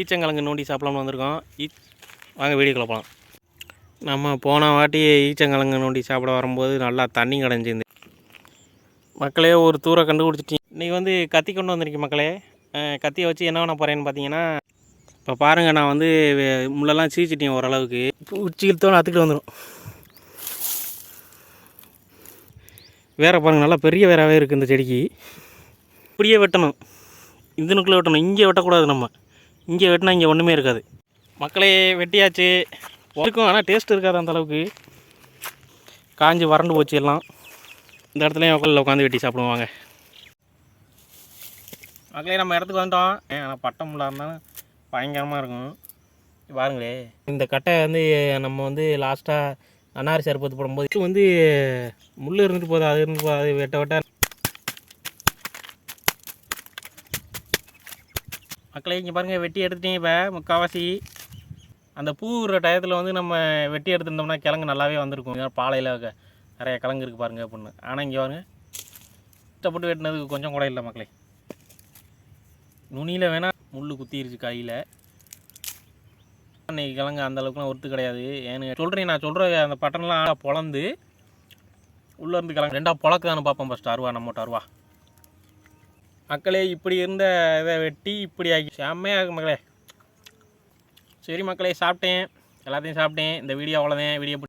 ஈச்சங்கிழங்கு நோண்டி சாப்பிடலாம்னு வந்திருக்கோம். வாங்க வீடியோக்குள்ள போகலாம். நம்ம போன வாட்டி ஈச்சங்கிழங்கு நோண்டி சாப்பிட வரும்போது நல்லா தண்ணி கிடஞ்சிருந்து மக்களே ஒரு தூரை கண்டுபிடிச்சிட்டீங்க. இன்றைக்கி வந்து கத்தி கொண்டு வந்திருக்கேன் மக்களே. கத்தியை வச்சு என்ன பண்ண போகிறேன்னு பார்த்தீங்கன்னா, இப்போ பாருங்கள், நான் வந்து முள்ளெல்லாம் சீச்சிட்டேன் ஓரளவுக்கு. உச்சி இழுத்தோன்னு அத்துக்கிட்டு வந்துடும். வேற பாருங்கள், நல்லா பெரிய வேறாவே இருக்குது இந்த செடிக்கு. இப்படியே வெட்டணும், இதனுக்குள்ளே வெட்டணும், இங்கே வெட்டக்கூடாது. நம்ம இங்கே வெட்டினா இங்கே ஒன்றுமே இருக்காது. மக்களே வெட்டியாச்சு இருக்கும், ஆனால் டேஸ்ட் இருக்காது அந்தளவுக்கு. காஞ்சி வறண்டு போச்சு எல்லாம். இந்த இடத்துலையும் உட்காந்து வெட்டி சாப்பிடுவாங்க. மக்களே நம்ம இடத்துக்கு வந்துட்டோம். ஆனால் பட்டம் முள்ளாக இருந்தாலும் பயங்கரமாக இருக்கும். பாருங்களே, இந்த கட்டை வந்து நம்ம வந்து லாஸ்ட்டாக அன்னாரி சர்பத்து போடும்போது வந்து முள் இருந்துட்டு போகுது, அது இருந்து போகுது, அது வெட்ட வெட்ட. மக்களே இங்கே பாருங்கள், வெட்டி எடுத்துட்டீங்க. இப்போ முக்கால்வாசி அந்த பூவுற டயத்தில் வந்து நம்ம வெட்டி எடுத்துருந்தோம்னா கிழங்கு நல்லாவே வந்திருக்கும். பாலையில் நிறைய கிழங்கு இருக்குது பாருங்கள் அப்படின்னு. ஆனால் இங்கே பாருங்கள், இஷ்டப்பட்டு வெட்டினதுக்கு கொஞ்சம் கூட இல்லை மக்களே. நுனியில் வேணால் முள் குத்திருச்சு கையில். அன்றைக்கி கிழங்கு அந்தளவுக்குலாம் ஒருத்து கிடையாது. ஏன்னு சொல்கிறேன், நான் சொல்கிற அந்த பட்டன்லாம் பொழந்து உள்ளேருந்து கிழங்கு ரெண்டாக பொழக்குதான்னு பார்ப்போம் ஃபஸ்ட்டு. அருவா நம்மகிட்ட அருவா. மக்களே இப்படி இருந்த இதை வெட்டி இப்படி ஆகி செம்மையாக இருக்கு மக்களே. சரி மக்களே, சாப்பிட்டேன், எல்லாத்தையும் சாப்பிட்டேன். இந்த வீடியோ அவ்வளோதான். வீடியோ